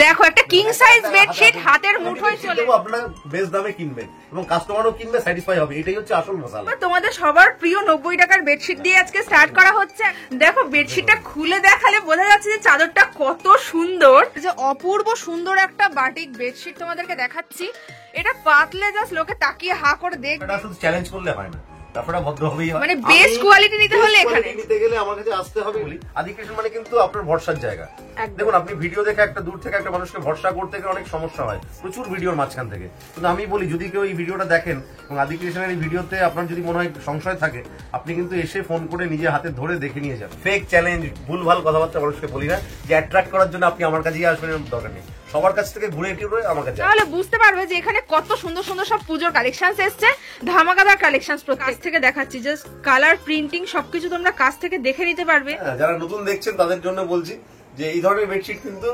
দেখো একটা king size bedsheet হাতের মুঠোয় চলে আপনারা বেশ দামে কিনবেন এবং কাস্টমারও কিনবে, স্যাটিসফাই হবে, এটাই হচ্ছে আসল মশলা। তোমাদের সবার প্রিয় 90 টাকার বেডশিট দিয়ে আজকে স্টার্ট করা হচ্ছে। দেখো বেডশিটটা খুলে দেখালে বোঝা যাচ্ছে যে চাদরটা কত সুন্দর, যে অপূর্ব সুন্দর একটা বাটিক বেডশিট তোমাদেরকে দেখাচ্ছি। এটা পাতলে জাস্ট লোকে তাকিয়ে হা করে দেখবে, এটা শুধু চ্যালেঞ্জ করলে হয় না, তারপরে ভদ্র হবেই হয়। মানে বেস্ট কোয়ালিটি নিতে হলে এখানে নিতে গেলে আমার কাছে আসতে হবে। বলি আদি ক্রিয়েশন মানে কিন্তু আপনার ভরসার জায়গা। দেখুন আপনি ভিডিও দেখে একটা দূর থেকে একটা মানুষকে ভরসা করতে গেলে অনেক সমস্যা হয়, প্রচুর ভিডিওর মাঝখান থেকে। কিন্তু আমি বলি যদি কেউ এই ভিডিওটা দেখেন এবং আদি ক্রিয়েশনের এই ভিডিওতে আপনার যদি মনে হয় সংশয় থাকে, আপনি কিন্তু এসে ফোন করে নিজে হাতে ধরে দেখে নিয়ে যান। ফেক চ্যালেঞ্জ, ভুলভাল কথাবার্তা মানুষকে বলি না, যে অ্যাট্রাক্ট করার জন্য আপনি আমার কাছেই আসবেন, দরকার নেই। সবার কাছ থেকে ঘুরে টিউরে আমার কাছে তাহলে বুঝতে পারবে যে এখানে কত সুন্দর সুন্দর সব পুজোর কালেকশনস এসছে, ধামাকাদার কালেকশনস। কাছ থেকে দেখাচ্ছি, জাস্ট কালার, প্রিন্টিং সবকিছু তোমরা কাছ থেকে দেখে নিতে পারবে। যারা নতুন দেখছেন তাদের জন্য বলছি যে এই ধরনের বেডশিট কিন্তু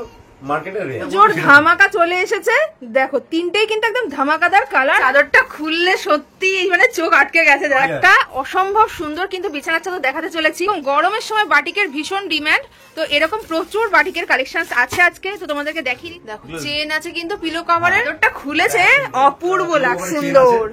মার্কেটে জোর ধামাকা চলে এসেছে। দেখো তিনটেই কিন্তু একদম ধামাকাদার কালার। চাদরটা খুললে সত্যি মানে চোখ আটকে গেছে। একটা অসম্ভব সুন্দর কিন্তু বিছানার চাদর দেখাতে চলেছি। গরমের সময় বাটিকের ভীষণ ডিমান্ড, তো এরকম প্রচুর বাটিকের কালেকশন আছে আজকে, তো তোমাদেরকে দেখিয়ে দিই। দেখো চেন আছে কিন্তু পিলো কভারের, চাদরটা খুলেছে অপূর্ব লাগছে, সুন্দর।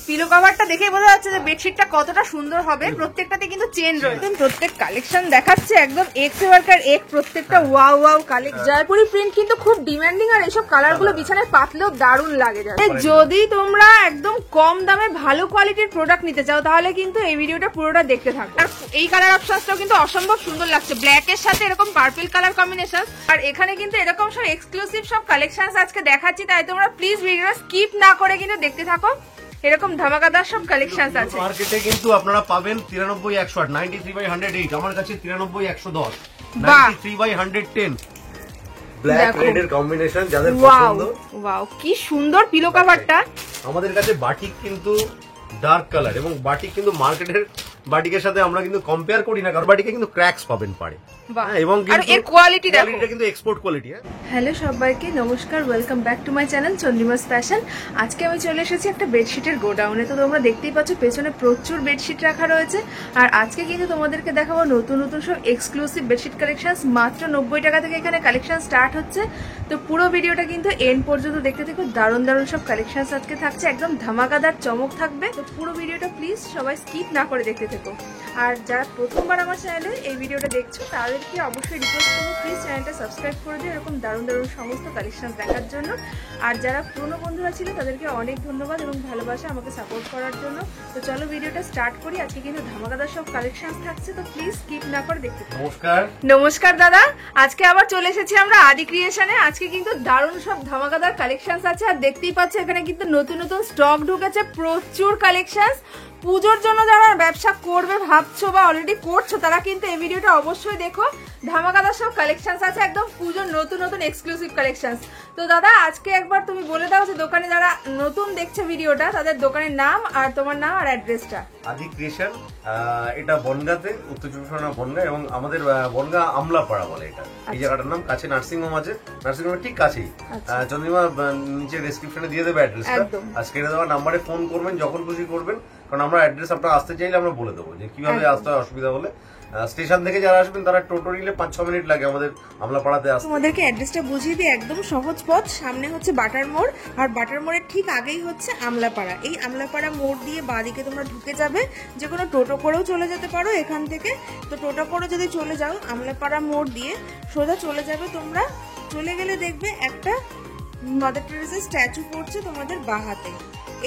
পিলো কভারটা দেখে বোঝা যাচ্ছে যে বেডশিটটা কতটা সুন্দর হবে। প্রত্যেকটাতে কিন্তু চেন রয়েছে। প্রত্যেক কালেকশন দেখাচ্ছে একদম এক্স ওয়ার্কার এক, প্রত্যেকটা wow wow collection. Jaipuri print কিন্তু খুব ডিমান্ডিং, আর এইসব কালার গুলো বিছানায় পাতলেও দারুণ লাগে। যদি তোমরা একদম কম দামে ভালো কোয়ালিটির প্রোডাক্ট নিতে চাও তাহলে কিন্তু এই ভিডিওটা পুরোটা দেখতে থাকো। আর এই কালার অপশনটাও কিন্তু অসম্ভব সুন্দর লাগছে, ব্ল্যাক এর সাথে এরকম পার্পল কালার কম্বিনেশন। আর এখানে কিন্তু এরকম সব এক্সক্লুসিভ সব কালেকশন আজকে দেখাচ্ছি, তাই তোমরা প্লিজ ভিডিওটা স্কিপ না করে কিন্তু দেখতে থাকো। এরকম ধামাকাদার সব কালেকশনস আছে। মার্কেটে কিন্তু আপনারা পাবেন 93/108, 93/108, আমার কাছে 93/110, 93/110 ব্ল্যাক রেড এর কম্বিনেশন। যাদের পছন্দ, ওয়াও কি সুন্দর পিলো কভারটা। আমাদের কাছে বাটিক কিন্তু ডার্ক কালার, এবং বাটিক কিন্তু মার্কেটের বাটিকের সাথে আমরা কিন্তু কম্পেয়ার করি না, কারণ বাটিকে কিন্তু ক্র্যাকস পাবেন পারে, এবং এর কোয়ালিটি দেখো, এটা কিন্তু এক্সপোর্ট কোয়ালিটি। হ্যালো সবাইকে নমস্কার, welcome back to my channel Chandrima's fashion. আজকে আমি চলে এসেছি একটা বেডশিটের গোডাউনে। তো তোমরা দেখতেই পাচ্ছ পেছনে প্রচুর বেডশিট রাখা রয়েছে, আর আজকে কিন্তু তোমাদেরকে দেখাবো নতুন নতুন সব এক্সক্লুসিভ বেডশিট কালেকশনস। মাত্র 90 টাকা থেকে এখানে কালেকশন স্টার্ট হচ্ছে। তো পুরো ভিডিওটা কিন্তু এন্ড পর্যন্ত দেখতে দেখো, দারুণ দারুণ সব কালেকশনস আজকে থাকছে, একদম ধামাকাদার চমক থাকবে। তো পুরো ভিডিওটা প্লিজ সবাই স্কিপ না করে দেখতে থেকো। আর যারা প্রথমবার আমার চ্যানেলে এই ভিডিওটা দেখছো তাদেরকে অবশ্যই রিকোয়েস্ট করবো প্লিজ চ্যানেলটা সাবস্ক্রাইব করে দিও এরকম দারুণ দারুণ সমস্ত কালেকশন দেখার জন্য। আর যারা পুরনো বন্ধুরা ছিল তাদেরকে অনেক ধন্যবাদ এবং ভালোবাসা আমাকে সাপোর্ট করার জন্য। তো চলো ভিডিওটা স্টার্ট করি। আজকে কিন্তু ধামাকাদার সব কালেকশন থাকছে, তো প্লিজ স্কিপ না করে দেখতে থাকো। নমস্কার। নমস্কার দাদা, আজকে আবার চলে এসেছি আমরা আদি ক্রিয়েশনে। আজকে কিন্তু দারুণ সব ধামাকাদার কালেকশন আছে, আর দেখতেই পাচ্ছ এখানে কিন্তু নতুন নতুন স্টক ঢুকেছে, প্রচুর কালেকশন। পুজোর জন্য যারা ব্যবসা করবে ভাবছো বা অলরেডি করছো তারা কিন্তু এই ভিডিওটা অবশ্যই দেখো। ধামাকাদার সব কালেকশনস আছে, একদম পুজোর নতুন নতুন এক্সক্লুসিভ কালেকশনস। তো দাদা আজকে একবার তুমি বলে দাও যে দোকানে যারা নতুন দেখছে ভিডিওটা তাদের দোকানের নাম আর তোমার নাম আর অ্যাড্রেসটা। আদি ক্রিয়েশন, এটা বনগাঁতে, উত্তর চব্বিশ পরগনা বনগাঁ, এবং আমাদের বনগাঁ আমলাপাড়া বলে এটা। এই জায়গাটার নাম, কাছে নার্সিং হোম আছে, নার্সিং হোমের ঠিক কাছেই। চন্দ্রিমা নিচে ডেসক্রিপশনে দিয়ে দেবে অ্যাড্রেসটা, আর স্ক্রিনে দেওয়া নাম্বারে ফোন করবেন যখন খুশি করবেন, কারণ আমরা অ্যাড্রেস আপনারা আসতে চাইলে আমরা বলে দেবো যে কিভাবে আসতে হয়। অসুবিধা হলে স্টেশন থেকে যারা আসবেন তারা টোটো নিলে 5-6 মিনিট লাগে আমাদের আমলাপাড়াতে আসতে। তোমাদেরকে অ্যাড্রেসটা বুঝিয়ে দিই, একদম সহজ পথ। সামনে হচ্ছে বাটার মোড়, আর বাটার মোড়ের ঠিক আগেই হচ্ছে আমলাপাড়া। এই আমলাপাড়া মোড় দিয়ে বাঁদিকে তোমরা ঢুকে যাবে, যে কোনো টোটো করেও চলে যেতে পারো এখান থেকে। তো টোটো করে যদি চলে যাও আমলাপাড়া মোড় দিয়ে সোজা চলে যাবে তোমরা। চলে গেলে দেখবে একটা মাদার টেরেসার স্ট্যাচু পড়ছে তোমাদের বাঁ হাতে।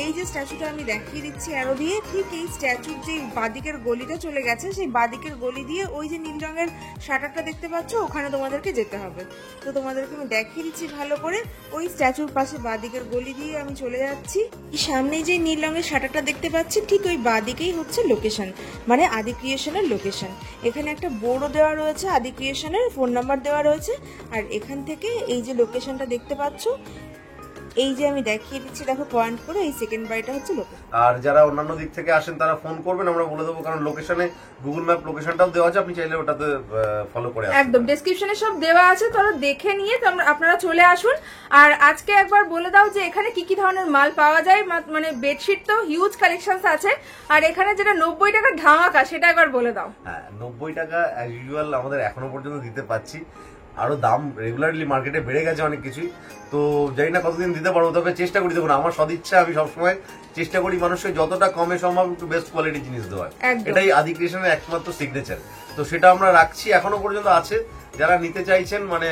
এই যে স্ট্যাচুটা আমি দেখিয়ে দিচ্ছি অ্যারো দিয়ে, ঠিক এই স্ট্যাচুর যে বাঁদিকের গলিটা চলে গেছে, সেই বাঁদিকের গলি দিয়ে ওই যে নীল রঙের শাটারটা দেখতে পাচ্ছ, ওখানে তোমাদেরকে যেতে হবে। তো তোমাদেরকে আমি দেখিয়ে দিচ্ছি ভালো করে। ওই স্ট্যাচুর পাশে বাঁদিকের গলি দিয়ে আমি চলে যাচ্ছি। সামনে যে নীল রঙের শাটারটা দেখতে পাচ্ছি, ঠিক ওই বাঁদিকেই হচ্ছে লোকেশন, মানে আদি ক্রিয়েশনের লোকেশন। এখানে একটা বোর্ডও দেওয়া রয়েছে, আদি ক্রিয়েশনের ফোন নাম্বার দেওয়া রয়েছে। আর এখান থেকে এই যে লোকেশনটা দেখতে পাচ্ছ, এই যে আমি দেখিয়ে দিচ্ছি দেখো পয়েন্ট করে, এই সেকেন্ড বাড়িটা হচ্ছে লোকেশন। আর যারা অন্যান্য দিক থেকে আসেন তারা ফোন করবেন, আমরা বলে দেবো, কারণ লোকেশনে গুগল ম্যাপ লোকেশনটাও দেওয়া আছে, আপনি চাইলে ওটাতে ফলো করে আসবেন। একদম ডেসক্রিপশনে সব দেওয়া আছে, তোমরা দেখে নিয়ে আপনারা চলে আসুন। আর আজকে একবার বলে দাও যে এখানে কি কি ধরনের মাল পাওয়া যায়। মানে বেডশিট তো হিউজ কালেকশনস আছে, আর এখানে যেটা 90 টাকা ধামাকা সেটা একবার বলে দাও। হ্যাঁ, 90 টাকা অ্যাজ ইউজুয়াল আমাদের এখনো পর্যন্ত দিতে পাচ্ছি। আরো দাম রেগুলারলি মার্কেটে বেড়ে গেছে অনেক কিছুই, তো জানি না কতদিন দিতে পারবো, তবে চেষ্টা করি। দেখুন আমার সদিচ্ছা, আমি সবসময় চেষ্টা করি মানুষকে যতটা কমে সম্ভব একটু বেস্ট কোয়ালিটি জিনিস দেওয়ার, এটাই আদি ক্রিয়েশনের একমাত্র সিগনেচার। তো সেটা আমরা রাখছি, এখনো পর্যন্ত আছে। যারা নিতে চাইছেন মানে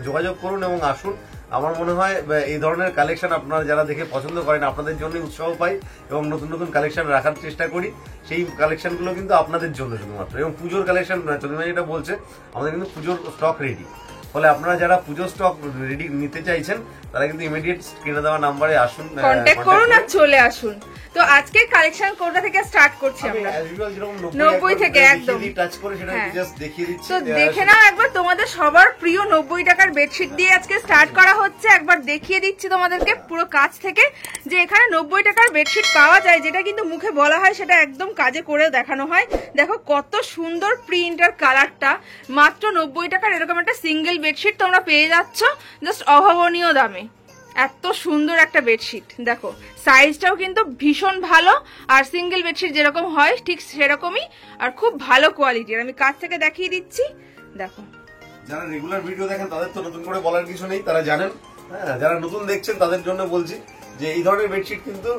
যোগাযোগ করুন এবং আসুন। আমার মনে হয় এই ধরনের কালেকশন আপনারা যারা দেখে পছন্দ করেন, আপনাদের জন্য উৎসাহ পাই এবং নতুন নতুন কালেকশন রাখার চেষ্টা করি। সেই কালেকশনগুলো কিন্তু আপনাদের জন্য শুধুমাত্র, এবং পুজোর কালেকশন চন্দ্রিমা যেটা বলছে, আমাদের কিন্তু পুজোর স্টক রেডি। ফলে আপনারা যারা পুজোর স্টক রেডি নিতে চাইছেন তারা কিন্তু ইমিডিয়েট স্ক্রিনে দেওয়া নাম্বারে আসুন, কন্ট্যাক্ট করুন আর চলে আসুন। তো আজকে কালেকশন কোনটা থেকে স্টার্ট করছি আমরা? 90 থেকে একদম টাচ করে সেটা জাস্ট দেখিয়ে দিচ্ছি। তো দেখে নাও একবার, তোমাদের সবার প্রিয় 90 টাকার বেডশিট দিয়ে আজকে স্টার্ট করা হচ্ছে। একবার দেখিয়ে দিচ্ছি তোমাদেরকে পুরো কাছ থেকে যে এখানে 90 টাকার বেডশিট পাওয়া যায়, যেটা কিন্তু মুখে বলা হয় সেটা একদম কাজে করে দেখানো হয়। দেখো কত সুন্দর প্রিন্ট আর কালারটা, মাত্র 90 টাকার এরকম একটা সিঙ্গেল বেডশিট তোমরা পেয়ে যাচ্ছ জাস্ট অভাবনীয় দামে। এত সুন্দর একটা বেডশিট, দেখো সাইজটাও কিন্তু ভীষণ ভালো, আর সিঙ্গেল বেডশিট যেরকম হয় ঠিক সেরকমই, আর খুব ভালো কোয়ালিটির। আমি কাছ থেকে দেখিয়ে দিচ্ছি, দেখো। যারা রেগুলার ভিডিও দেখেন তাদের তো নতুন করে বলার কিছু নেই, তারা জানেন। হ্যাঁ, যারা নতুন দেখছেন তাদের জন্য বলছি যে এই ধরনের বেডশিট কিন্তু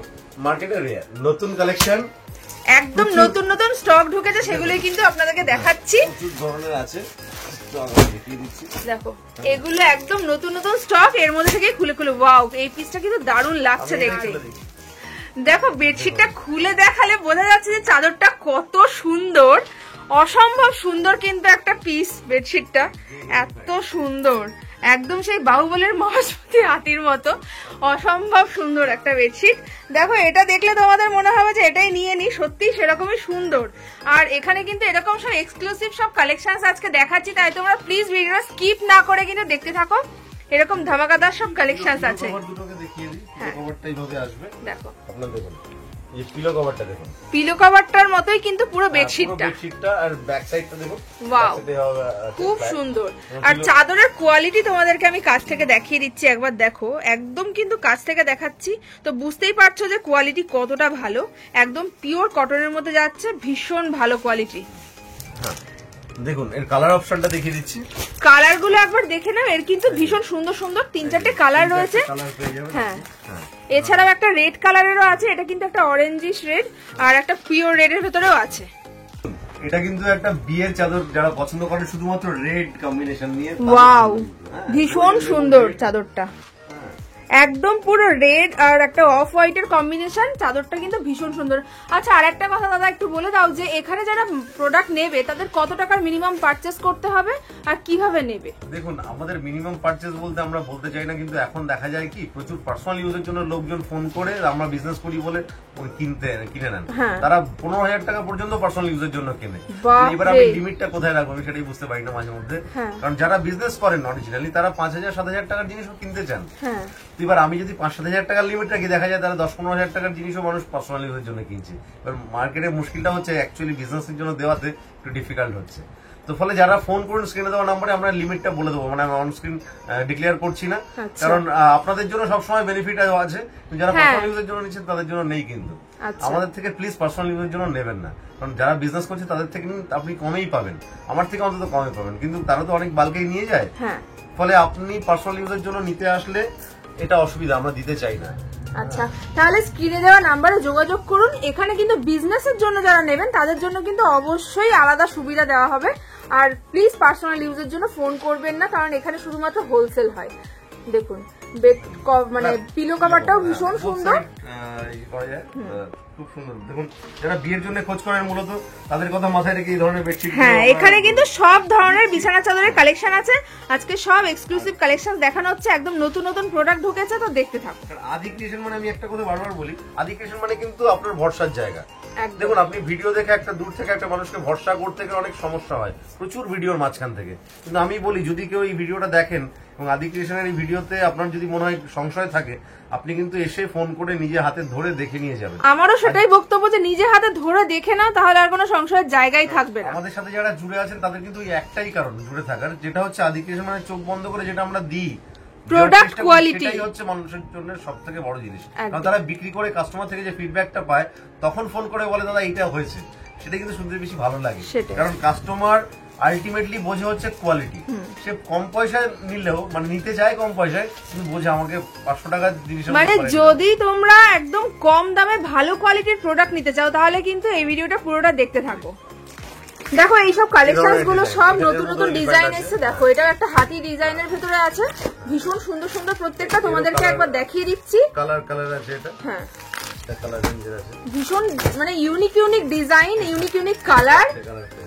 মার্কেটে রেয়ার, নতুন কালেকশন একদম নতুন নতুন স্টক ঢুকেছে, সেগুলোই কিন্তু আপনাদেরকে দেখাচ্ছি। প্রচুর ধরনের আছে, দেখো এগুলো একদম নতুন নতুন স্টক, এর মধ্যে থেকে খুলে খুলে ওয়াও, এই পিসটা কিন্তু দারুণ লাগছে দেখতে। দেখো বেডশিটটা খুলে দেখালে বোঝা যাচ্ছে যে চাদরটা কত সুন্দর, অসম্ভব সুন্দর কিন্তু একটা পিস। বেডশিটটা এত সুন্দর, একদম সেই বাহুবলের মহাশক্তি হাতির মতো, অসম্ভব সুন্দর একটা বেডশিট। দেখো এটা দেখলে তোমাদের মনে হবে যে এটাই নিয়ে নি, সত্যি সেরকমই সুন্দর। আর এখানে কিন্তু এরকম সব এক্সক্লুসিভ সব কালেকশন আজকে দেখাচ্ছি, তাই তোমরা প্লিজ ভিডিওটা স্কিপ না করে কিন্তু দেখতে থাকো। এরকম ধামাকাদার সব কালেকশন আছে। দেখো এই পিলো কভারটা দেখুন, পিলো কভারটার মতোই কিন্তু পুরো বেডশিটটা, আর ব্যাক সাইডটা দেখুন, ওয়াও খুব সুন্দর। আর চাদরের কোয়ালিটি তোমাদেরকে আমি কাছ থেকে দেখিয়ে দিচ্ছি, একবার দেখো, একদম কিন্তু কাছ থেকে দেখাচ্ছি তো বুঝতেই পারছো যে কোয়ালিটি কতটা ভালো। একদম পিওর কটনের মধ্যে যাচ্ছে, ভীষণ ভালো কোয়ালিটি। দেখুন এর কালার অপশনটা দেখিয়ে দিচ্ছি, কালার গুলো একবার দেখে নাও। এর কিন্তু ভীষণ সুন্দর সুন্দর 3-4টে কালার রয়েছে। হ্যাঁ, এছাড়াও একটা রেড কালারেরও আছে, এটা কিন্তু একটা অরেঞ্জিশ রেড, আর একটা পিওর রেড এর ভেতরেও আছে। এটা কিন্তু একটা বিয়ের চাদর, যারা পছন্দ করে শুধুমাত্র রেড কম্বিনেশন নিয়ে, ওয়াও ভীষণ সুন্দর চাদরটা, একদম পুরো রেড আর একটা অফ হোয়াইট এর কম্বিনেশন। চাদরটা কিন্তু ভীষণ সুন্দর। আচ্ছা আর একটা কথা দাদা একটু বলে দাও যে এখানে যারা প্রোডাক্ট নেবে তাদের কত টাকার মিনিমাম পারচেজ করতে হবে আর কিভাবে নেবে? দেখুন আমাদের মিনিমাম পারচেজ বলতে আমরা বলতে চাই না, কিন্তু এখন দেখা যায় কি প্রচুর পার্সোনাল ইউজের জন্য লোকজন ফোন করে আমরা বিজনেস করি বলে কিনে নেন, তারা 15,000 টাকা পর্যন্ত পার্সোনাল ইউজের জন্য কেনে। এবার আমি লিমিটটা কোথায় রাখবো আমি সেটাই বুঝতে পারি না মাঝে মধ্যে, কারণ যারা বিজনেস করেন অরিজিনালি তারা 5,000-7,000 টাকার জিনিসও কিনতে চান। এবার আমি যদি 5-7,000 টাকার লিমিট রাখি, দেখা যায় তারা 10-15,000 টাকার জিনিসও মানুষ পার্সোনাল ইউজের জন্য কিনছে। এবার মার্কেটের মুশকিলটা হচ্ছে অ্যাকচুয়ালি বিজনেসের জন্য দেওয়াতে একটু ডিফিকাল্ট হচ্ছে। তো ফলে যারা ফোন করুন স্ক্রিনে দেওয়া নাম্বারে আমরা লিমিটটা বলে দেবো, মানে আমি অন স্ক্রিন ডিক্লেয়ার করছি না, কারণ আপনাদের জন্য সবসময় বেনিফিট আছে, যারা পার্সোনাল ইউজের জন্য নিচ্ছেন তাদের জন্য নেই। কিন্তু আমাদের থেকে প্লিজ পার্সোনাল ইউজের জন্য নেবেন না, কারণ যারা বিজনেস করছে তাদের থেকে আপনি কমেই পাবেন, আমার থেকে অন্তত কমে পাবেন, কিন্তু তারা তো অনেক বাল্কেই নিয়ে যায়। ফলে আপনি পার্সোনাল ইউজের জন্য নিতে আসলে এটা অসুবিধা, আমরা দিতে চাই না। আচ্ছা তাহলে স্ক্রিনে দেওয়া নাম্বারে যোগাযোগ করুন। এখানে কিন্তু বিজনেসের জন্য যারা নেবেন তাদের জন্য কিন্তু অবশ্যই আলাদা সুবিধা দেওয়া হবে, আর প্লিজ পার্সোনাল ইউজের জন্য ফোন করবেন না, কারণ এখানে শুধুমাত্র হোলসেল হয়। দেখুন বেড মানে পিলো কভারটাও ভীষণ সুন্দর, খুব সুন্দর। দেখুন যারা বিয়ের জন্য খোঁজ করেন মূলত তাদের কথা মাথায় রেখে এই ধরনের বেডশিট। হ্যাঁ এখানে কিন্তু সব ধরনের বিছানা চাদরের কালেকশন আছে, আজকে সব এক্সক্লুসিভ কালেকশন দেখানো হচ্ছে, একদম নতুন নতুন প্রোডাক্ট ঢুকেছে, তো দেখতে থাকো। আদি ক্রিয়েশন মানে আমি একটা কথা বারবার বলি, আদি ক্রিয়েশন মানে কিন্তু আপনার ভরসার জায়গা। দেখুন আপনি ভিডিও দেখে একটা দূর থেকে একটা মানুষকে ভরসা করতে গেলে অনেক সমস্যা হয় প্রচুর ভিডিওর মাঝখান থেকে, কিন্তু আমি বলি যদি কেউ এই ভিডিওটা দেখেন এবং আদি ক্রিয়েশনের এই ভিডিওতে আপনার যদি মনে হয় সংশয় থাকে, আপনি কিন্তু এসে ফোন করে নিজে হাতে ধরে দেখে নিয়ে যাবেন। আমারও সেটাই বক্তব্য যে নিজে হাতে ধরে দেখে নাও, তাহলে আর কোনো সংশয়ের জায়গাই থাকবে না। আমাদের সাথে যারা জুড়ে আছেন তাদের কিন্তু একটাই কারণ জুড়ে থাকার, যেটা হচ্ছে আদি ক্রিয়েশন মানে চোখ বন্ধ করে যেটা আমরা দিই প্রোডাক্ট কোয়ালিটি, সেটাই হচ্ছে মানুষের জন্য সবথেকে বড় জিনিস। কারণ তারা বিক্রি করে কাস্টমার থেকে যে ফিডব্যাকটা পায় তখন ফোন করে বলে দাদা এইটা হয়েছে, সেটা কিন্তু শুনতে বেশি ভালো লাগে, কারণ কাস্টমার আলটিমেটলি বোঝে হচ্ছে কোয়ালিটি। সে কম পয়সায় নিলেও মানে নিতে চায় কম পয়সায়, কিন্তু বোঝে আমাকে 500 টাকার জিনিস। মানে যদি তোমরা একদম কম দামে ভালো কোয়ালিটির প্রোডাক্ট নিতে চাও তাহলে কিন্তু এই ভিডিওটা পুরোটা দেখতে থাকো। দেখো এইসব কালেকশন গুলো সব নতুন নতুন ডিজাইন এসেছে। দেখো এটা একটা হাতি ডিজাইনের ভেতরে আছে, ভীষণ সুন্দর সুন্দর প্রত্যেকটা, তোমাদেরকে একবার দেখিয়ে দিচ্ছি। কালার আছে এটা, হ্যাঁ কালার রেঞ্জ আছে, ভীষণ মানে unique unique design, unique unique colour,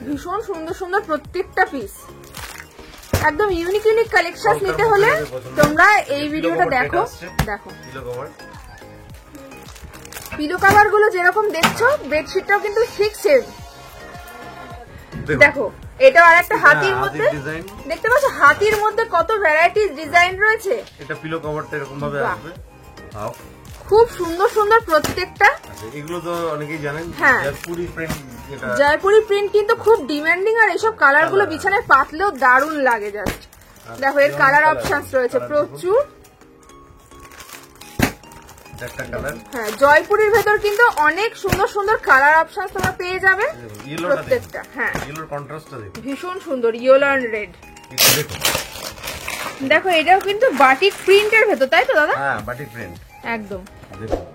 ভীষণ সুন্দর সুন্দর প্রত্যেকটা পিস। একদম ইউনিক ইউনিক কালেকশন নিতে হলে তোমরা এই ভিডিওটা দেখো। দেখো পিলো কভার গুলো যেরকম দেখছো বেডশিটটাও কিন্তু ঠিক সেম। দেখো এটা আর একটা হাতির মধ্যে, দেখতে পাচ্ছ হাতির মধ্যে কত ভ্যারাইটিস ডিজাইন রয়েছে। এটা পিলো কভারটা এরকম ভাবে আসবে, খুব সুন্দর সুন্দর প্রত্যেকটা। এগুলো তো অনেকেই জানেন, জয়পুরি প্রিন্ট। জয়পুরি প্রিন্ট কিন্তু খুব ডিমান্ডিং, আর এইসব কালার গুলো বিছানায় পাতলেও দারুণ লাগে জাস্ট। দেখো এর কালার অপশনস রয়েছে প্রচুর। হ্যাঁ জয়পুরের ভেতর কিন্তু অনেক সুন্দর সুন্দর কালার অপশনস তোমরা পেয়ে যাবে প্রত্যেকটা। হ্যাঁ ভীষণ সুন্দর ইয়েলো এন্ড রেড। দেখো এটাও কিন্তু বাটিক প্রিন্টের ভেতর, তাই তো দাদা? হ্যাঁ বাটিক প্রিন্ট একদম।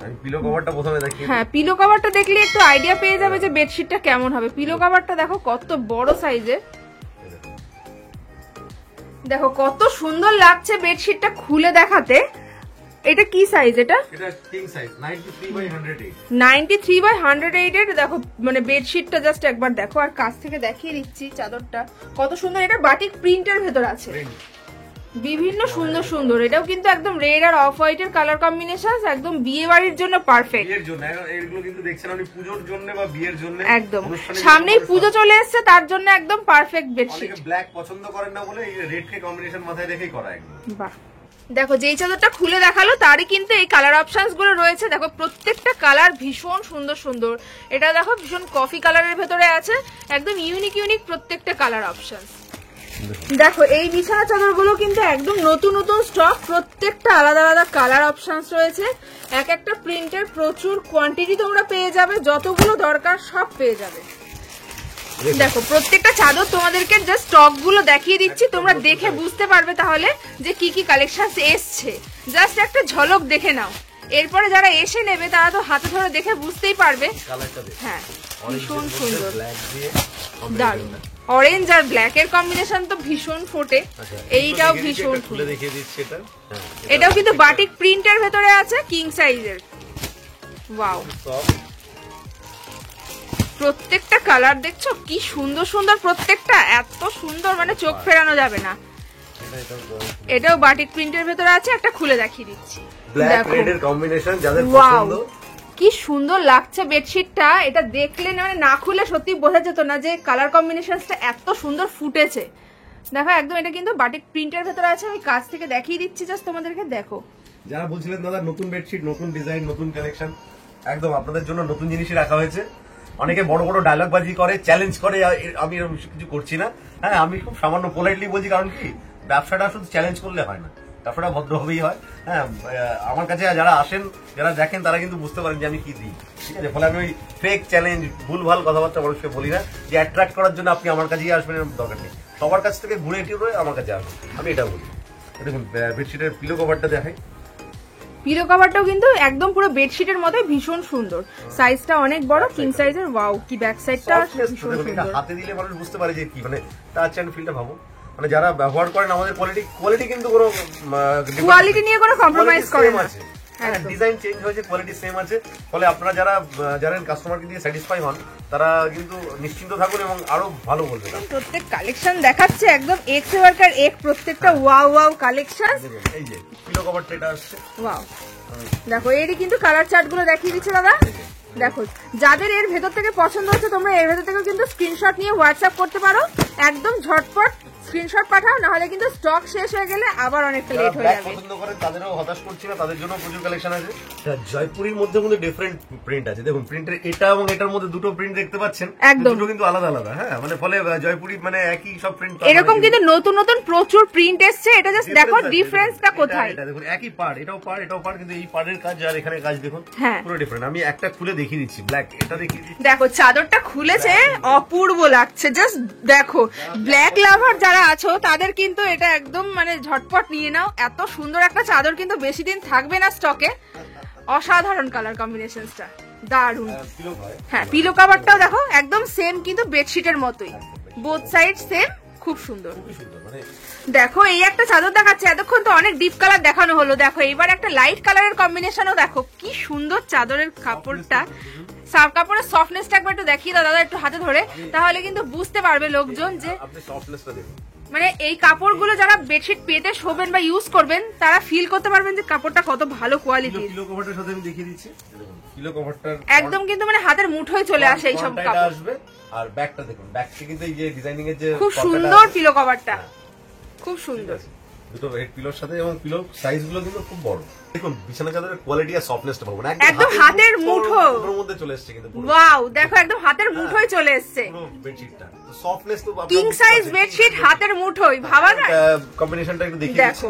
আমি পিলো কভারটা প্রথমে দেখি। হ্যাঁ পিলো কভারটা দেখলে একটু আইডিয়া পেয়ে যাবে যে বেডশিটটা কেমন হবে। পিলো কভারটা দেখো কত বড় সাইজের, দেখো কত সুন্দর লাগছে বেডশিটটা খুলে দেখাতে। এটা কি সাইজ? এটা কিং সাইজ 93/108। 93/108 এর দেখো মানে বেডশিটটা জাস্ট একবার দেখো, আর কাছ থেকে দেখিয়ে দিচ্ছি চাদরটা কত সুন্দর। এটা বাটিক প্রিন্টের ভেতর আছে, বিভিন্ন সুন্দর সুন্দর। এটাও কিন্তু একদম রেড আর অফ হোয়াইট এর কালার কম্বিনেশন, একদম বিয়ে বাড়ির জন্য পারফেক্ট। বিয়ের জন্য এগুলো কিন্তু দেখছেন আপনি পূজোর জন্য বা বিয়ের জন্য একদম। সামনেই পূজো চলে আসছে, তার জন্য একদম পারফেক্ট বেডশিট। অনেকে ব্ল্যাক পছন্দ করেন না বলে এই রেড কে কম্বিনেশন মাথায় রেখেই করা একদম। বাহ দেখো যেই চাদরটা খুলে দেখালো তারই কিন্তু এই কালার অপশনস গুলো রয়েছে। দেখো প্রত্যেকটা কালার ভীষণ সুন্দর সুন্দর। এটা দেখো ভীষণ কফি কালারের ভেতরে আছে, একদম ইউনিক ইউনিক প্রত্যেকটা কালার অপশনস। দেখো এই বিছানা চাদরগুলো কিন্তু একদম নতুন নতুন স্টক, প্রত্যেকটা আলাদা আলাদা কালার অপশনস রয়েছে। এক একটা প্রিন্টের প্রচুর কোয়ান্টিটি তোমরা পেয়ে যাবে, যতগুলো দরকার সব পেয়ে যাবে। দেখো প্রত্যেকটা চাদর তোমাদেরকে জাস্ট স্টক গুলো দেখিয়ে দিচ্ছি, তোমরা দেখে বুঝতে পারবে তাহলে যে কি কি কালেকশন এসছে। জাস্ট একটা ঝলক দেখে নাও, এরপরে যারা এসে নেবে তারা তো হাতে ধরে দেখে বুঝতেই পারবে। হ্যাঁ ভীষণ সুন্দর, দারুণ। অরেঞ্জ আর ব্ল্যাক এর কম্বিনেশন তো ভীষণ ফোটে। এইটাও ভীষণ সুন্দর, এটাও কিন্তু বাটিক প্রিন্টের ভেতরে আছে, কিং সাইজের। ওয়াও প্রত্যেকটা কালার দেখছো কি সুন্দর সুন্দর, প্রত্যেকটা এত সুন্দর মানে চোখ ফেরানো যাবে না। এটাও বাটিক প্রিন্টের ভেতরে আছে, একটা খুলে দেখিয়ে দিচ্ছি। ব্ল্যাক রেড এর কম্বিনেশন যাদের পছন্দ, কি সুন্দর লাগছে বেডশিটটা। এটা দেখলে মানে না খুলে সত্যি বোঝা যেত না যে কালার কম্বিনেশনটা এত সুন্দর ফুটেছে। দেখো একদম এটা কিন্তু বাটিক প্রিন্টের ভেতরে আছে, আমি কাছ থেকে দেখিয়ে দিচ্ছি জাস্ট তোমাদেরকে। দেখো যারা বলছিলেন দাদা নতুন বেডশিট, নতুন ডিজাইন, নতুন কালেকশন, একদম আপনাদের জন্য নতুন জিনিসই রাখা হয়েছে। অনেকে বড় বড় ডায়লগ বাজি করে, চ্যালেঞ্জ করে, আমি এরকম কিছু করছি না। হ্যাঁ আমি খুব সামান্য পোলাইটলি বলছি, কারণ কি ব্যবসাটা শুধু চ্যালেঞ্জ করলে হয় না, ব্যবসাটা ভদ্রভাবেই হয়। হ্যাঁ আমার কাছে যারা আসেন, যারা দেখেন তারা কিন্তু বুঝতে পারেন যে আমি কি দিই, ঠিক আছে? ফলে আমি ওই ফেক চ্যালেঞ্জ, ভুলভাল কথাবার্তা মানুষকে বলি না, যে অ্যাট্রাক্ট করার জন্য আপনি আমার কাছেই আসবেন এর দরকার নেই। সবার কাছ থেকে ঘুরে টিউরে আমার কাছে আসবেন, আমি এটা বলি। দেখুন বেডশিটের পিলো কভারটা দেখাই। পিলো কভারটাও কিন্তু একদম পুরো বেডশিটের মতো ভীষণ সুন্দর, সাইজটা অনেক বড়, কিং সাইজের। ওয়াও কি ব্যাক সাইডটা ভীষণ সুন্দর। হাতে দিলে মানুষ বুঝতে পারে যে কি মানে টাচ এন্ড ফিলটা ভাবো, মানে যারা ব্যবহার করেন আমাদের কোয়ালিটি কিন্তু কোনো কোয়ালিটি নিয়ে কোনো কম্প্রোমাইজ করে না। ডিজাইন চেঞ্জ হয়েছে, কোয়ালিটি সেম আছে। ফলে আপনারা যারা জানেন কাস্টমারকে দিয়ে স্যাটিসফাই হন, তারা কিন্তু নিশ্চিন্ত থাকুন এবং আরো ভালো বলবেন। প্রত্যেক কালেকশন দেখাচ্ছে একদম এক से बढ़कर एक, প্রত্যেকটা ওয়াও ওয়াও কালেকশন। এই যে পিলো কভারটা এটা আসছে, ওয়াও দেখো এরই কিন্তু কালার চার্ট গুলো দেখিয়ে দিচ্ছে দাদা। দেখো যাদের এর ভেতর থেকে পছন্দ হচ্ছে তোমরা এর ভেতর থেকে কিন্তু স্ক্রিনশট নিয়ে হোয়াটসঅ্যাপ করতে পারো, একদম ঝটপট স্ক্রিনশট পাঠাও, না হলে কিন্তু স্টক শেষ হয়ে গেলে আবার অনেকটা লেট হয়ে যাবে। পছন্দ করেন তাদেরও হতাশ করছি না, তাদের জন্য প্রচুর কালেকশন আছে। জয়পুরের মধ্যে কিন্তু ডিফারেন্ট প্রিন্ট আছে। দেখুন প্রিন্টের এটা এবং এটার মধ্যে দুটো প্রিন্ট দেখতে পাচ্ছেন, দুটো কিন্তু আলাদা আলাদা। হ্যাঁ মানে ফলে জয়পুরি মানে একই সব প্রিন্ট, এরকম কিন্তু নতুন নতুন প্রচুর প্রিন্ট এসছে। এটা জাস্ট দেখো ডিফারেন্সটা কোথায়। এটা দেখুন একই পার্ট, এটাও পার্ট, এটাও পার্ট, কিন্তু এই পার্টের কাজ আর এখানে কাজ দেখুন পুরো ডিফারেন্ট। আমি একটা খুলে দেখিয়ে দিচ্ছি, ব্ল্যাক, এটা দেখিয়ে দিচ্ছি। দেখো চাদরটা খুলেছে, অপূর্ব লাগছে, জাস্ট দেখো। ব্ল্যাক লাভার যারা আছো তাদের কিন্তু এটা একদম মানে ঝটপট নিয়ে নাও। এত সুন্দর একটা চাদর কিন্তু বেশি দিন থাকবে না স্টকে। অসাধারণ কালার কম্বিনেশনটা, দারুণ। হ্যাঁ, পিলো কভারটাও দেখো একদম সেম কিন্তু বেডশিটের মতোই, বোথ সাইড সেম, খুব সুন্দর। দেখো এই একটা চাদর দেখাচ্ছে, এতক্ষণ তো অনেক ডিপ কালার দেখানো হলো, দেখো এবার একটা লাইট কালারের কম্বিনেশনও দেখো, কি সুন্দর চাদরের কাপড়টা। কাপড়ের সফটনেসটা একবার একটু দেখিয়ে দাও দাদা, একটু হাতে ধরে, তাহলে কিন্তু বুঝতে পারবে লোকজন যে মানে এই কাপড়গুলো যারা বেডশিট পেতে শোবেন বা ইউজ করবেন তারা ফিল করতে পারবেন যে কাপড়টা কত ভালো কোয়ালিটির। পিলো কভারটার সাথে আমি দেখিয়ে দিচ্ছি, পিলো কভারটার একদম কিন্তু মানে হাতের মুঠোয় চলে আসে এই সব কাপড় আসবে। আর ব্যাকটা দেখুন, ব্যাকটা কিন্তু এই যে ডিজাইনিং এর যে খুব সুন্দর পিলো কভারটা, খুব সুন্দর। দুটো হেড পিলোর সাথে, এবং পিলো সাইজ গুলো কিন্তু খুব বড়। দেখুন বিছানা চাদরের কোয়ালিটি আর সফটনেসটা পাবো না, একদম হাতের মুঠোর মধ্যে চলে এসেছে কিন্তু। ওয়াও, দেখো একদম হাতের মুঠোয় চলে এসেছে পুরো বেডশিটটা, সফটনেস তো কিং সাইজ বেডশিট হাতের মুঠোয়, ভাবা যায়। কম্বিনেশনটা একটু দেখিয়ে দিচ্ছি,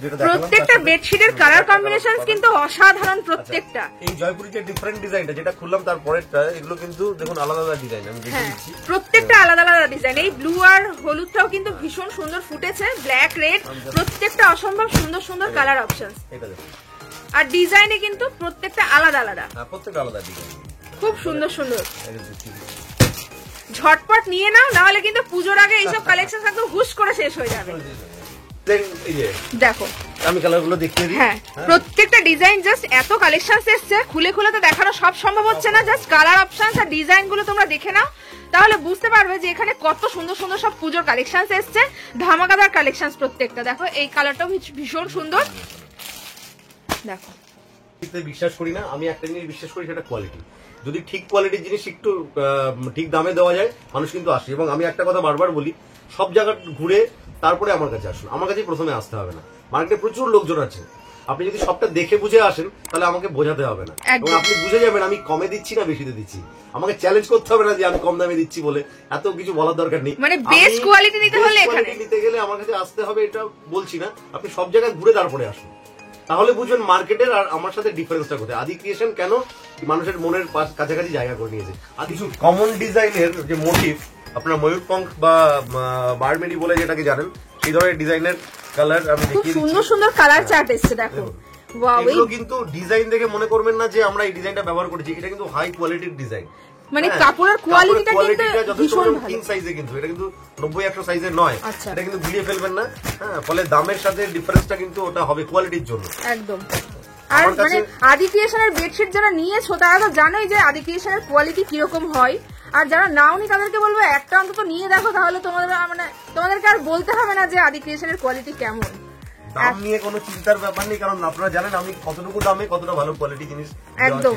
যেটা দেখালাম। প্রত্যেকটা বেডশিটের কালার কম্বিনেশনস কিন্তু অসাধারণ প্রত্যেকটা। এই জয়পুরি যে ডিফারেন্ট ডিজাইনটা যেটা খুললাম তারপরেরটা, এগুলো কিন্তু দেখুন আলাদা আলাদা ডিজাইন, আমি দেখিয়ে দিচ্ছি। প্রত্যেকটা আলাদা আলাদা ডিজাইন। এই ব্লু আর হলুদটাও কিন্তু ভীষণ সুন্দর ফুটেছে, ব্ল্যাক রেড, প্রত্যেকটা অসম্ভব সুন্দর সুন্দর কালার অপশনস। এটা দেখুন, আর ডিজাইনে কিন্তু প্রত্যেকটা আলাদা আলাদা, প্রত্যেকটা আলাদা ডিজাইন, খুব সুন্দর সুন্দর। ঝটপট নিয়ে নাও, না হলে কিন্তু পুজোর আগে এইসব কালেকশন একদম হুশ করে শেষ হয়ে যাবে। দেখো আমি কালারগুলো দেখিয়ে দিই। হ্যাঁ, প্রত্যেকটা ডিজাইন জাস্ট এত কালেকশন এসছে, খুলে খুলে তো দেখানো সব সম্ভব হচ্ছে না। জাস্ট কালার অপশনস আর ডিজাইন গুলো তোমরা দেখে নাও, তাহলে বুঝতে পারবে যে এখানে কত সুন্দর সুন্দর সব পুজোর কালেকশন এসছে, ধামাকাদার কালেকশন প্রত্যেকটা। দেখো এই কালারটাও ভীষণ সুন্দর, দেখো। বিশ্বাস করি না, আমি একটা জিনিস বিশ্বাস করি, সেটা কোয়ালিটি। যদি ঠিক কোয়ালিটির জিনিস একটু ঠিক দামে দেওয়া যায়, মানুষ কিন্তু আসে। এবং আমি একটা কথা বারবার বলি, সব জায়গা ঘুরে তারপরে আমার কাছে আসুন, আমার কাছে প্রথমে আসতে হবে না। মার্কেটে প্রচুর লোকজন আছে, আপনি যদি সবটা দেখে বুঝে আসেন তাহলে আমাকে বোঝাতে হবে না, এবং আপনি বুঝে যাবেন আমি কমে দিচ্ছি না বেশিতে দিচ্ছি। আমাকে চ্যালেঞ্জ করতে হবে না যে আমি কম দামে দিচ্ছি বলে, এত কিছু বলার দরকার নেই। মানে বেস্ট কোয়ালিটি নিতে হলে এখানে নিতে গেলে আমার কাছে আসতে হবে, এটা বলছি না। আপনি সব জায়গায় ঘুরে তারপরে আসুন, তাহলে বুঝবেন মার্কেটের আর আমার সাথে ডিফারেন্সটা কোথায়। আদি ক্রিয়েশন কেন মানুষের মনের কাছাকাছি জায়গা করে নিয়েছে। আর কিছু কমন ডিজাইনের যে মোটিভ, আপনার ময়ূরপঙ্খ বা বারমেডি বলে যেটাকে জানেন, সেই ধরনের ডিজাইনের কালার আমি দেখিয়ে দিচ্ছি। সুন্দর সুন্দর কালার চার্ট এসেছে, দেখো। ওয়াও, এগুলো কিন্তু ডিজাইন দেখে মনে করবেন না যে আমরা এই ডিজাইনটা ব্যবহার করেছি, এটা কিন্তু হাই কোয়ালিটির ডিজাইন। মানে কাপড়ের কোয়ালিটিটা কিন্তু ভীষণ ভালো। কিং সাইজে, কিন্তু এটা কিন্তু 90-100 সাইজের নয়, এটা কিন্তু গুলিয়ে ফেলবেন না। হ্যাঁ, ফলে দামের সাথে ডিফারেন্সটা কিন্তু ওটা হবে কোয়ালিটির জন্য একদম। আর মানে আদি ক্রিয়েশনের বেডশিট যারা নিয়েছো তারা তো জানোই যে আদি ক্রিয়েশনের কোয়ালিটি কিরকম হয়। আর যারা নাওনি তাদেরকে বলবো একটা অন্তত নিয়ে দেখো, তাহলে তোমাদেরকে আর বলতে হবে না যে আদি ক্রিয়েশনের কোয়ালিটি কেমন। দাম নিয়ে কোনো চিন্তার ব্যাপার নেই, কারণ আপনারা জানেন আমি কতটুকু দামে কতটা ভালো কোয়ালিটি জিনিস একদম।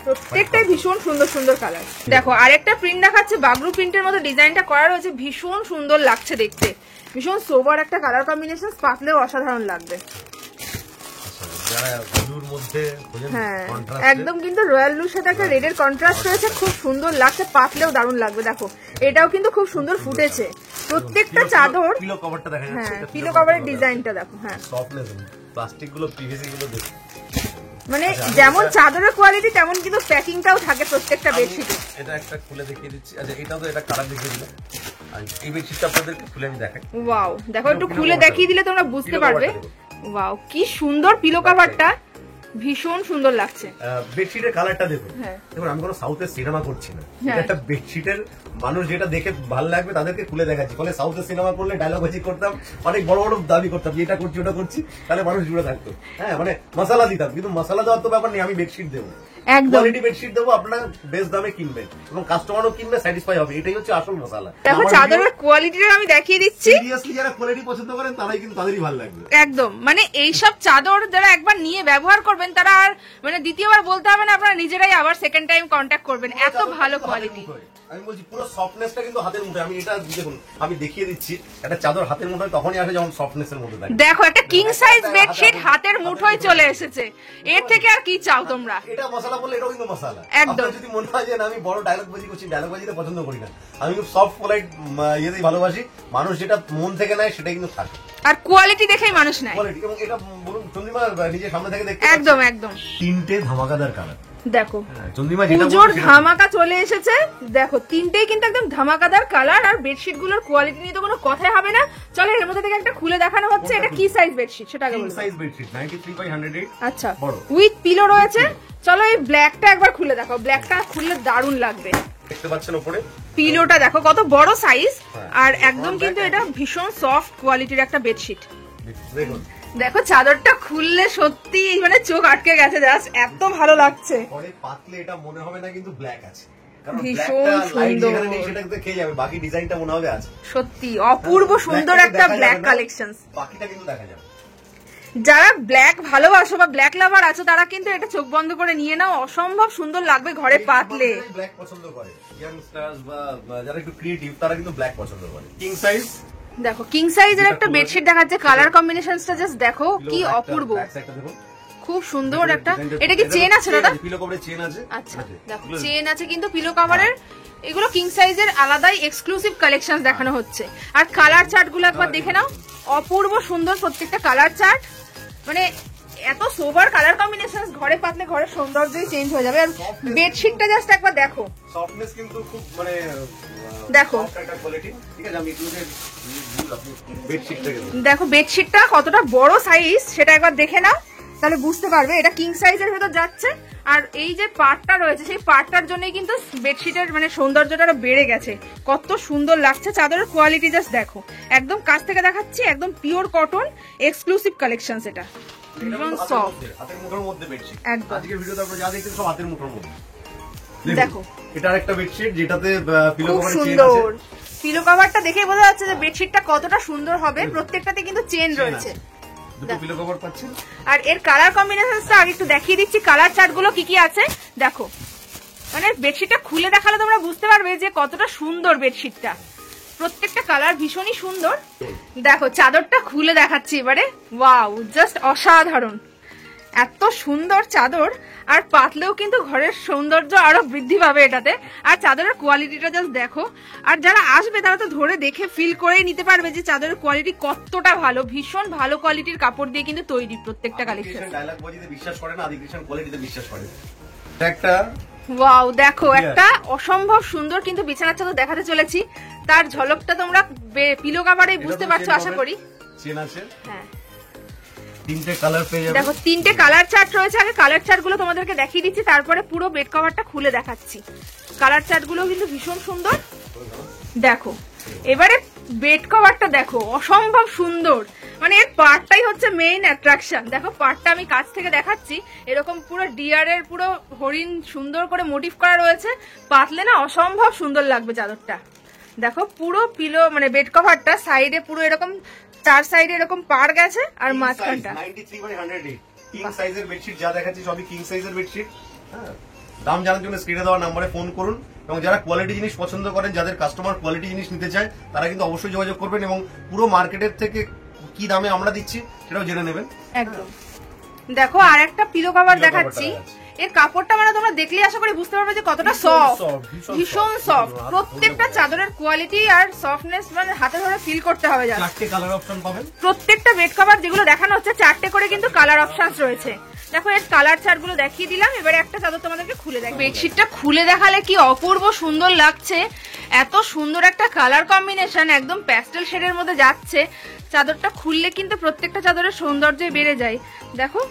প্রত্যেকটাই ভীষণ সুন্দর সুন্দর কালার। দেখো আরেকটা প্রিন্ট দেখাচ্ছে, বাগরু প্রিন্টের মতো ডিজাইনটা করা রয়েছে, ভীষণ সুন্দর লাগছে দেখতে, ভীষণ সোবার একটা কালার কম্বিনেশন, পাতলেও অসাধারণ লাগবে। হ্যাঁ, একদম কিন্তু রয়্যাল ব্লুর সাথে একটা রেডের কন্ট্রাস্ট রয়েছে, খুব সুন্দর লাগছে, পাতলেও দারুণ লাগবে। দেখো এটাও কিন্তু খুব সুন্দর ফুটেছে প্রত্যেকটা চাদর। পিলো কভারটা দেখা যাচ্ছে, হ্যাঁ পিলো কভারের ডিজাইনটা দেখো। হ্যাঁ, সফটনেস, প্লাস্টিক গুলো, পিভিসি গুলো দেখো, মানে যেমন চাদরের কোয়ালিটি তেমন কিন্তু প্যাকিংটাও থাকে প্রত্যেকটা বেডশিটে। এটা একটা খুলে দেখিয়ে দিচ্ছি। আচ্ছা, এটাও তো এটা কালার দেখিয়ে দিলাম, আর এই বেডশিটটা আপনাদেরকে খুলে আমি দেখাই। ওয়াও, দেখো একটু খুলে দেখিয়ে দিলে তোমরা বুঝতে পারবে। ওয়াও, কি সুন্দর পিলো কভারটা, ভীষণ সুন্দর লাগছে। বেডশিটের কালারটা দেখুন। দেখুন আমি কোনো সাউথের সিনেমা করছি না, এটা একটা বেডশিটের মানুষ যেটা দেখে ভালো লাগবে তাদেরকে খুলে দেখাচ্ছি। ফলে সাউথের সিনেমা করলে ডায়লগ বাজি করতাম, অনেক বড় বড় দাবি করতাম যে এটা করছি ওটা করছি, তাহলে মানুষ জুড়ে থাকতো। হ্যাঁ, মানে মশলা দিতাম, কিন্তু মশলা দেওয়ার তো ব্যাপার নেই, আমি বেডশিট দেবো, কোয়ালিটি বেডশিট দেবো, আপনারা বেস্ট দামে কিনবেন এবং কাস্টমারও কিনবে, স্যাটিসফাই হবে, এটাই হচ্ছে আসল মশলা। দেখো চাদরের কোয়ালিটিটা আমি দেখিয়ে দিচ্ছি, সিরিয়াসলি যারা কোয়ালিটি পছন্দ করেন তারাই কিন্তু তাদেরই ভালো লাগবে একদম। মানে এইসব চাদর যারা একবার নিয়ে ব্যবহার করবেন তারা আর মানে দ্বিতীয়বার বলতে হবে না, আপনারা নিজেরাই আবার সেকেন্ড টাইম কন্ট্যাক্ট করবেন, এত ভালো কোয়ালিটি। আমি বলছি পুরো সফটনেসটা কিন্তু হাতের মুঠোয়। আমি এটা দেখুন, আমি দেখিয়ে দিচ্ছি, একটা চাদর হাতের মুঠোয় তখনই আসে যখন সফটনেসের মধ্যে থাকে। দেখো একটা কিং সাইজ বেডশিট হাতের মুঠোয় চলে এসেছে, এর থেকে আর কি চাও তোমরা? এটা মশলা মশালা বলে এটাও কিন্তু মশালা। একদম। আপনার যদি মনে হয় যে না আমি বড় ডায়লগ বাজি করছি, ডায়লগ বাজিতে পছন্দ করি না, আমি খুব সফট পোলাইট ইয়েতেই ভালোবাসি। মানুষ যেটা মন থেকে নেয় সেটাই কিন্তু থাকে, আর কোয়ালিটি দেখেই মানুষ নেয়। কোয়ালিটি। এবং এটা বলুন চন্দ্রিমা নিজের সামনে থেকে দেখতে একদম একদম। তিনটে ধামাকাদার কালার। দেখো চন্দ্রিমা যেটা পুজোর ধামাকা চলে এসেছে। দেখো তিনটেই কিন্তু একদম ধামাকাদার কালার। আর বেডশিট গুলোর কোয়ালিটি নিয়ে তো কোনো কথাই হবে না। চলো এর মধ্যে থেকে একটা খুলে দেখানো হচ্ছে। এটা কি সাইজ বেডশিট সেটা আগে বলবো। Size bedsheet 93/108। আচ্ছা, বড়। উইথ পিলো রয়েছে। চলো এই ব্ল্যাকটা একবার খুলে দেখো, ব্ল্যাকটা খুললে দারুণ লাগবে। দেখতে পাচ্ছেন উপরে পিলোটা দেখো কত বড় সাইজ, হ্যাঁ। আর একদম কিন্তু এটা ভীষণ সফট কোয়ালিটির একটা বেডশিট। দেখুন দেখো চাদরটা খুললে সত্যি মানে চোখ আটকে গেছে, জাস্ট এত ভালো লাগছে। পরে পাতলে এটা মনে হবে না কিন্তু ব্ল্যাক আছে, কারণ ভীষণ ব্ল্যাকটা লাইট সুন্দর। যেখানে নেই সেটা খেয়ে যাবে, বাকি ডিজাইনটা মনে হবে আছে। সত্যি অপূর্ব সুন্দর ব্ল্যাকটাকে একটা দেখা ব্ল্যাক যাবে না, কালেকশন। বাকিটা কিন্তু দেখা যাবে। যারা ব্ল্যাক ভালোবাসো বা ব্ল্যাক লাভার আছো তারা কিন্তু এটা চোখ বন্ধ করে নিয়ে নাও, অসম্ভব সুন্দর লাগবে ঘরে পাতলে। ব্ল্যাক পছন্দ করে ইয়াংস্টার্স বা যারা একটু ক্রিয়েটিভ তারা কিন্তু ব্ল্যাক পছন্দ করে। কিং সাইজ দেখো কিং সাইজের একটা বেডশিট দেখাচ্ছে, কালার কম্বিনেশনটা জাস্ট দেখো কি অপূর্ব, খুব সুন্দর একটা। এটা কি চেন আছে দাদা? পিলো কভারের চেন আছে। আচ্ছা দেখো চেন আছে কিন্তু পিলো কভারের। এগুলো কিং সাইজের আলাদাই এক্সক্লুসিভ কালেকশন দেখানো হচ্ছে। আর কালার চার্ট গুলো একবার দেখে নাও, অপূর্ব সুন্দর প্রত্যেকটা কালার চার্ট। মানে এত সোবার কালার কম্বিনেশন, ঘরে পাতলে ঘরের সৌন্দর্যই চেঞ্জ হয়ে যাবে। আর বেডশিটটা জাস্ট একবার দেখো, সফটনেস কিন্তু খুব মানে দেখো একটা কোয়ালিটি। ঠিক আছে, আমি একটু বেডশিটটাকে দেখো বেডশিটটা কতটা বড় সাইজ সেটা একবার দেখে নাও, তাহলে বুঝতে পারবে এটা কিং সাইজের ভেতর যাচ্ছে। আর এই যে পার্টটা রয়েছে সেই পার্টটার জন্যই কিন্তু বেডশিটের মানে সৌন্দর্যটা আরো বেড়ে গেছে। কত সুন্দর লাগছে চাদরের কোয়ালিটি জাস্ট দেখো। একদম কাছ থেকে দেখাচ্ছি, একদম পিওর কটন এক্সক্লুসিভ কালেকশন। এটা ভীষণ সফট, হাতের মুঠোর মধ্যে বেডশিট। একদম। আজকের ভিডিওতে আপনারা যা দেখছেন সব হাতের মুঠোর মধ্যে। দেখো এটা আরেকটা বেডশিট যেটাতে পিলো খুব কভারের চেন সুন্দর। আছে। পিলো কভারটা দেখে বোঝা যাচ্ছে যে বেডশিটটা কতটা সুন্দর হবে। প্রত্যেকটাতে কিন্তু চেন রয়েছে, দুটো পিলো কভার পাচ্ছেন। আর এর কালার কম্বিনেশনটা আগে একটু দেখিয়ে দিচ্ছি। কালার চার্ট গুলো কি কি আছে দেখো, মানে বেডশিটটা খুলে দেখালে তোমরা বুঝতে পারবে যে কতটা সুন্দর বেডশিটটা। প্রত্যেকটা কালার ভীষণই সুন্দর। দেখো চাদরটা খুলে দেখাচ্ছি এবারে। ওয়াও, জাস্ট অসাধারণ, এত সুন্দর চাদর। আর পাতলেও কিন্তু ঘরের সৌন্দর্য আরো বৃদ্ধি পাবে এটাতে। আর চাদরের কোয়ালিটিটা জাস্ট দেখো। আর যারা আসবে তারা তো ধরে দেখে ফিল করেই নিতে পারবে যে চাদরের কোয়ালিটি কতটা ভালো। ভীষণ ভালো কোয়ালিটির কাপড় দিয়ে কিন্তু তৈরি প্রত্যেকটা কালেকশন। ডায়লগ বাজিতে বিশ্বাস করে না, আদিকৃষ্ণ কোয়ালিটিতে বিশ্বাস করে। একটা ওয়াও দেখো একটা অসম্ভব সুন্দর কিন্তু বিছানার চাদর দেখাতে চলেছি। তার ঝলকটা তোমরা পিলো কাভারেই বুঝতে পারছো আশা করি। চেন আছে, হ্যাঁ তিনটে কালার পেয়ে যাবে। দেখো তিনটে কালার চার্ট রয়েছে। আগে কালার চার্ট গুলো তোমাদেরকে দেখিয়ে দিচ্ছি, তারপরে পুরো বেড কভারটা খুলে দেখাচ্ছি। কালার চার্ট গুলো কিন্তু ভীষণ সুন্দর। দেখো এবারে বেড কভারটা দেখো, অসম্ভব সুন্দর। মানে এর পার্টটাই হচ্ছে মেইন অ্যাট্রাকশন। দেখো পার্টটা আমি কাছ থেকে দেখাচ্ছি, এরকম পুরো ডিয়ারের পুরো হরিণ সুন্দর করে মোটিভ করা রয়েছে। পাতলে না অসম্ভব সুন্দর লাগবে চাদরটা। দেখো পুরো পিলো মানে বেড কভারটা সাইডে পুরো এরকম চার সাইডে এরকম পার গেছে, আর মাঝখানটা 93/108 কিং সাইজের বেডশিট যা দেখাচ্ছি সবই কিং সাইজের বেডশিট। হ্যাঁ, দাম জানার জন্য স্ক্রিনে দেওয়া নম্বরে ফোন করুন। এবং যারা কোয়ালিটি জিনিস পছন্দ করেন, যাদের কাস্টমার কোয়ালিটি জিনিস নিতে চায়, তারা কিন্তু অবশ্যই যোগাযোগ করবেন এবং পুরো মার্কেটের থেকে কি দামে আমরা দিচ্ছি সেটাও জেনে নেবেন। একদম। দেখো আর একটা পিলো কভার দেখাচ্ছি। এর কাপড়টা মানে তোমরা দেখলে আশা করি বুঝতে পারবে যে কতটা সফট, ভীষণ সফট। প্রত্যেকটা চাদরের কোয়ালিটি আর সফটনেস মানে হাতে ধরে ফিল করতে হবে। চারটে কালার অপশন পাবেন। প্রত্যেকটা বেড কভার যেগুলো দেখানো হচ্ছে চারটে করে কিন্তু কালার অপশনস রয়েছে। দেখো এর কালার চার্ট গুলো দেখিয়ে দিলাম। এবারে একটা চাদর তোমাদেরকে খুলে দেখ। বেডশিটটা খুলে দেখালে কি অপূর্ব সুন্দর লাগছে। এত সুন্দর একটা কালার কম্বিনেশন, একদম প্যাস্টেল শেডের মধ্যে যাচ্ছে। চাদরটা খুললে কিন্তু প্রত্যেকটা চাদরের সৌন্দর্য বেড়ে যায়। দেখো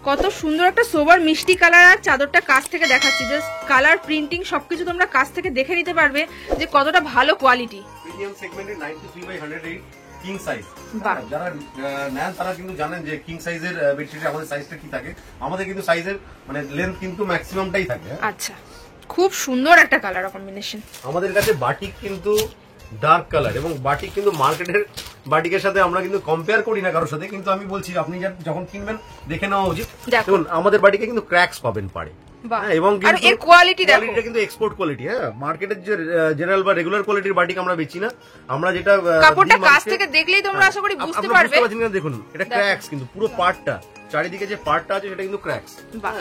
কত সুন্দর একটা সোবার মিষ্টি কালার। আর চাদরটা কাছ থেকে দেখাচ্ছি, জাস্ট কালার প্রিন্টিং সবকিছু তোমরা কাছ থেকে দেখে নিতে পারবে যে কতটা ভালো কোয়ালিটি। প্রিমিয়াম সেগমেন্টে 93/108 কিং সাইজ। বাহ। যারা নেন তারা কিন্তু জানেন যে কিং সাইজের বেডশিটে আমাদের সাইজটা কি থাকে। আমাদের কিন্তু সাইজের মানে লেন্থ কিন্তু ম্যাক্সিমামটাই থাকে। আচ্ছা, খুব সুন্দর একটা কালার কম্বিনেশন। আমাদের কাছে বাটিক কিন্তু ডার্ক কালার, এবং বাটিক কিন্তু মার্কেটের বাটিকের সাথে আমরা কিন্তু কম্পেয়ার করি না কারোর সাথে, কিন্তু আমি বলছি আপনি যখন কিনবেন দেখে নেওয়া উচিত। দেখুন আমাদের বাটিকে কিন্তু ক্র্যাকস পাবেন পারে, এবং এর কোয়ালিটি দেখো, কোয়ালিটিটা কিন্তু এক্সপোর্ট কোয়ালিটি। হ্যাঁ, মার্কেটের যে জেনারেল বা রেগুলার কোয়ালিটির বাটিক আমরা বেচি না। আমরা যেটা কাপড়টা কাছ থেকে দেখলেই তোমরা আশা করি বুঝতে পারবে। দেখুন এটা ক্র্যাকস কিন্তু পুরো পার্টটা চারিদিকে যে পার্টটা আছে সেটা কিন্তু ক্র্যাকস,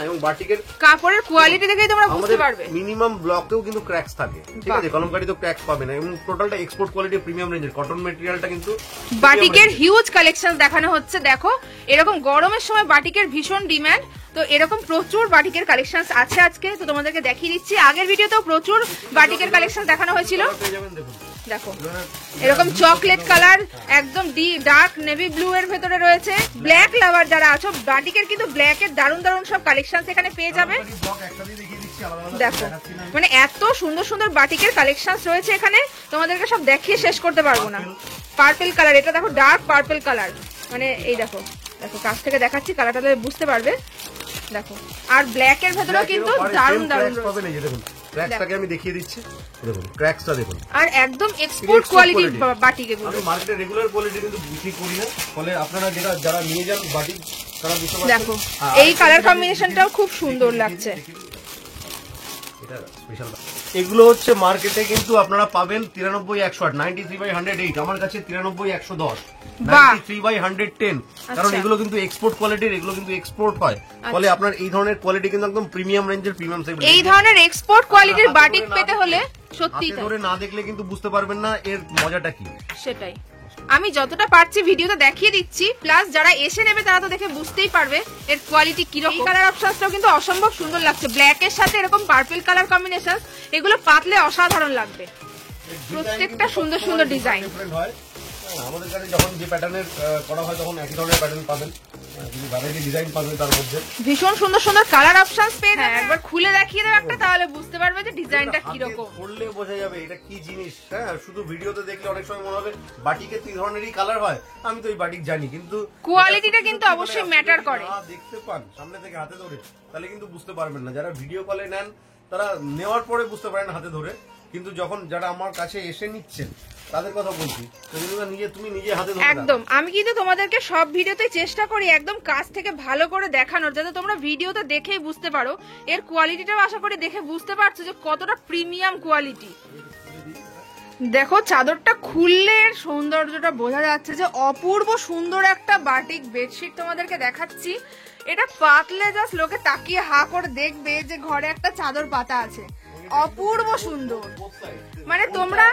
এবং বাটিকের কাপড়ের কোয়ালিটি দেখেই তোমরা বুঝতে পারবে মিনিমাম ব্লকেও কিন্তু ক্র্যাকস থাকে, ঠিক আছে? কলমকারি তো ক্র্যাকস পাবে না, এবং টোটালটা এক্সপোর্ট কোয়ালিটি প্রিমিয়াম রেঞ্জের কটন মেটেরিয়ালটা কিন্তু বাটিকের হিউজ কালেকশন দেখানো হচ্ছে। দেখো এরকম গরমের সময় বাটিকের ভীষণ ডিমান্ড, তো এরকম প্রচুর বাটিকের কালেকশন আছে আজকে, তো তোমাদেরকে দেখিয়ে দিচ্ছি। আগের ভিডিওতেও প্রচুর বাটিকের কালেকশন দেখানো হয়েছিল। দেখো এরকম চকলেট কালার, একদম ডার্ক নেভি ব্লু এর ভেতরে রয়েছে। ব্ল্যাক লাভার যারা আছো, বাটিকের কিন্তু ব্ল্যাক এর দারুণ দারুণ সব কালেকশন এখানে পেয়ে যাবে। দেখো মানে এত সুন্দর সুন্দর বাটিকের কালেকশন রয়েছে এখানে, তোমাদেরকে সব দেখিয়ে শেষ করতে পারবো না। পার্পল কালার, এটা দেখো ডার্ক পার্পল কালার, মানে এই দেখো দেখো কাছ থেকে দেখাচ্ছি, কালারটা বুঝতে পারবে। দেখো আর ব্ল্যাক এর ভেতরেও কিন্তু দারুণ দারুণ ক্র্যাকসটাকে আমি দেখিয়ে দিচ্ছি, দেখুন ক্র্যাকসটা দেখুন, আর একদম এক্সপোর্ট কোয়ালিটির বাটিক এগুলো। আমি মার্কেটে রেগুলার কোয়ালিটি কিন্তু বিক্রি করি না, ফলে আপনারা যারা নিয়ে যান বাটিক তারা বুঝতে পারবেন। দেখো এই কালার কম্বিনেশনটাও খুব সুন্দর লাগছে, এটা স্পেশাল। এগুলো হচ্ছে মার্কেটে কিন্তু আপনারা পাবেন 93,108, 93/108, আমার কাছে 93,110, 93/110, কারণ এগুলো কিন্তু এক্সপোর্ট কোয়ালিটির, এগুলো কিন্তু এক্সপোর্ট হয়, ফলে আপনার এই ধরনের কোয়ালিটি কিন্তু একদম প্রিমিয়াম রেঞ্জের, প্রিমিয়াম সেগমেন্ট। এই ধরনের এক্সপোর্ট কোয়ালিটির বাটিক পেতে হলে সত্যি ধরে না দেখলে কিন্তু বুঝতে পারবেন না এর মজাটা কি। সেটাই আমি যতটা পারছি ভিডিওতে দেখিয়ে দিচ্ছি, প্লাস যারা এসে নেবে তারা তো দেখে বুঝতেই পারবে এর কোয়ালিটি কিরকম। কালার অপশনটাও কিন্তু অসম্ভব সুন্দর লাগছে, ব্ল্যাক এর সাথে এরকম পার্পল কালার কম্বিনেশন, এগুলো পাতলে অসাধারণ লাগবে। প্রত্যেকটা সুন্দর সুন্দর ডিজাইন। আমাদের কাছে যখন যে প্যাটার্নের করা হয় তখন একই ধরনের প্যাটার্ন পাবেন, ভ্যারাইটি ডিজাইন পাবেন, তার মধ্যে ভীষণ সুন্দর সুন্দর কালার অপশনস পেয়ে যাবেন। একবার খুলে দেখিয়ে দাও একটা, তাহলে বুঝতে পারবে যে ডিজাইনটা কি রকম। পড়লে বোঝা যাবে এটা কি জিনিস। হ্যাঁ, শুধু ভিডিওতে দেখলে অনেক সময় মনে হবে বাটিকে তিন ধরনেরই কালার হয়, আমি তো এই বাটিক জানি, কিন্তু কোয়ালিটিটা কিন্তু অবশ্যই ম্যাটার করে। দেখতে পান সামনে থেকে হাতে ধরে, তাহলে কিন্তু বুঝতে পারবেন না। যারা ভিডিও কলে নেন তারা নেওয়ার পরে বুঝতে পারেন হাতে ধরে, কিন্তু যখন যারা আমার কাছে এসে নিচ্ছেন তাদের কথা বলছি, তুমি নিজে হাতে ধরে। একদম আমি কিন্তু তোমাদেরকে সব ভিডিওতে চেষ্টা করি একদম কাছ থেকে ভালো করে দেখানোর, যাতে তোমরা ভিডিওতে দেখেই বুঝতে পারো। এর কোয়ালিটিটাও আশা করি দেখে বুঝতে পারছো যে কতটা প্রিমিয়াম কোয়ালিটি। দেখো চাদরটা খুললে এর সৌন্দর্যটা বোঝা যাচ্ছে, যে অপূর্ব সুন্দর একটা বাটিক বেডশিট তোমাদেরকে দেখাচ্ছি। এটা পাতলে জাস্ট লোকে তাকিয়ে হা করে দেখবে যে ঘরে একটা চাদর পাতা আছে। অপূর্ব সুন্দর, মানে তোমরা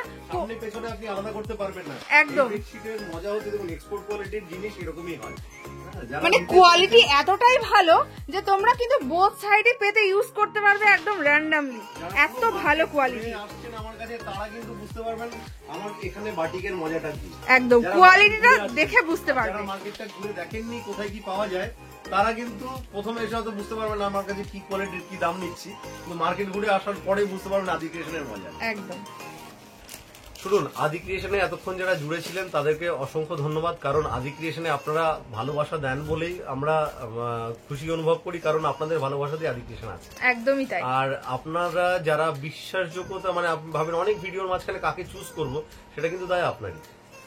পেছনে আপনি আলাদা করতে পারবেন না। একদম বেডশিটের মজা হচ্ছে, দেখুন এক্সপোর্ট কোয়ালিটির জিনিস এরকমই হয়, মানে কোয়ালিটি এতটাই ভালো যে তোমরা কিন্তু বোথ সাইডে পেতে ইউজ করতে পারবে একদম র্যান্ডমলি। এত ভালো কোয়ালিটি, আসছেন আমার কাছে তারা কিন্তু বুঝতে পারবেন আমার এখানে বাটিকের মজাটা কি। একদম কোয়ালিটিটা দেখে বুঝতে পারবে। মার্কেটটা ঘুরে দেখেননি কোথায় কি পাওয়া যায়, তারা কিন্তু প্রথমে এসে হয়তো বুঝতে পারবেন না আমার কাছে কি কোয়ালিটির কি দাম নিচ্ছি, কিন্তু মার্কেট ঘুরে আসার পরে বুঝতে পারবেন আদি ক্রিয়েশনের মজা। একদম শুনুন, আদি ক্রিয়েশনে এতক্ষণ যারা জুড়ে ছিলেন তাদেরকে অসংখ্য ধন্যবাদ, কারণ আদি ক্রিয়েশনে আপনারা ভালোবাসা দেন বলেই আমরা খুশি অনুভব করি, কারণ আপনাদের ভালোবাসা দিয়ে আদি ক্রিয়েশন আছে। একদমই তাই। আর আপনারা যারা বিশ্বাসযোগ্যতা, মানে আপনি ভাবেন অনেক ভিডিওর মাঝখানে কাকে চুজ করব, সেটা কিন্তু তাই আপনারই।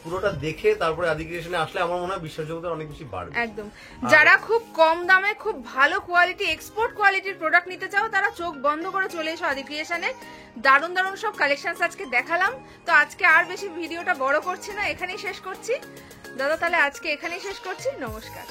পুরোটা দেখে তারপরে আদি ক্রিয়েশনে আসলে আমার মনে হয় বিশ্বাসযোগ্যতা অনেক বেশি বাড়বে। একদম যারা খুব কম দামে খুব ভালো কোয়ালিটি এক্সপোর্ট কোয়ালিটির প্রোডাক্ট নিতে চাও, তারা চোখ বন্ধ করে চলে এসো আদি ক্রিয়েশনে। দারুণ দারুণ সব কালেকশন আজকে দেখালাম, তো আজকে আর বেশি ভিডিওটা বড় করছি না, এখানেই শেষ করছি। দাদা তাহলে আজকে এখানেই শেষ করছি, নমস্কার।